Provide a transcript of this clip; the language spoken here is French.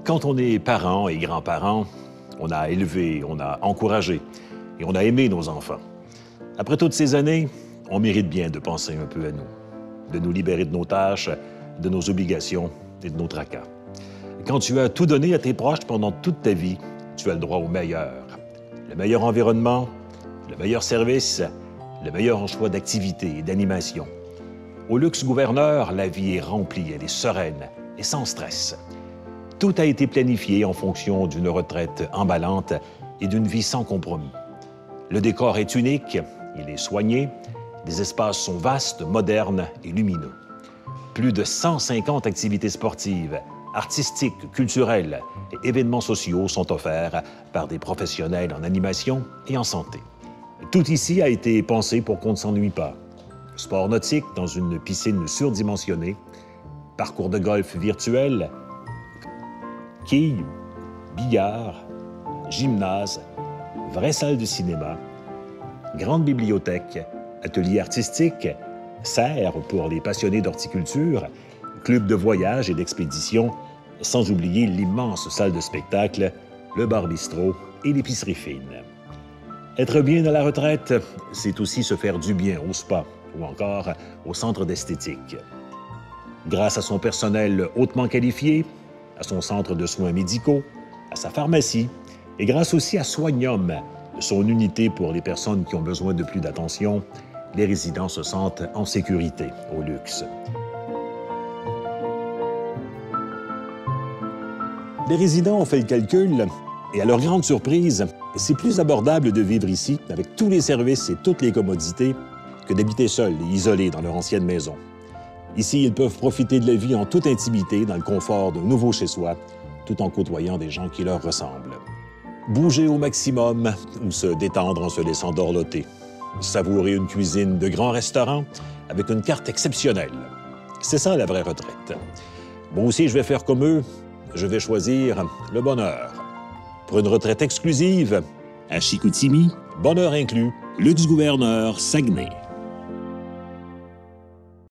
Quand on est parents et grands-parents, on a élevé, on a encouragé et on a aimé nos enfants. Après toutes ces années, on mérite bien de penser un peu à nous, de nous libérer de nos tâches, de nos obligations et de nos tracas. Quand tu as tout donné à tes proches pendant toute ta vie, tu as le droit au meilleur. Le meilleur environnement, le meilleur service, le meilleur choix d'activités et d'animation. Au luxe gouverneur, la vie est remplie, elle est sereine et sans stress. Tout a été planifié en fonction d'une retraite emballante et d'une vie sans compromis. Le décor est unique, il est soigné, les espaces sont vastes, modernes et lumineux. Plus de 150 activités sportives, artistiques, culturelles et événements sociaux sont offerts par des professionnels en animation et en santé. Tout ici a été pensé pour qu'on ne s'ennuie pas. Sport nautique dans une piscine surdimensionnée, parcours de golf virtuel, quilles, billard, gymnase, vraie salle de cinéma, grande bibliothèque, atelier artistique, serre pour les passionnés d'horticulture, club de voyage et d'expédition, sans oublier l'immense salle de spectacle, le bar-bistrot et l'épicerie fine. Être bien à la retraite, c'est aussi se faire du bien au spa ou encore au centre d'esthétique. Grâce à son personnel hautement qualifié, à son centre de soins médicaux, à sa pharmacie et grâce aussi à Soignum, son unité pour les personnes qui ont besoin de plus d'attention, les résidents se sentent en sécurité au luxe. Les résidents ont fait le calcul et à leur grande surprise, c'est plus abordable de vivre ici avec tous les services et toutes les commodités que d'habiter seuls et isolés dans leur ancienne maison. Ici, ils peuvent profiter de la vie en toute intimité dans le confort d'un nouveau chez-soi, tout en côtoyant des gens qui leur ressemblent. Bouger au maximum ou se détendre en se laissant dorloter. Savourer une cuisine de grand restaurant avec une carte exceptionnelle. C'est ça la vraie retraite. Moi aussi, je vais faire comme eux. Je vais choisir le bonheur. Pour une retraite exclusive, à Chicoutimi, bonheur inclus, luxe gouverneur Saguenay.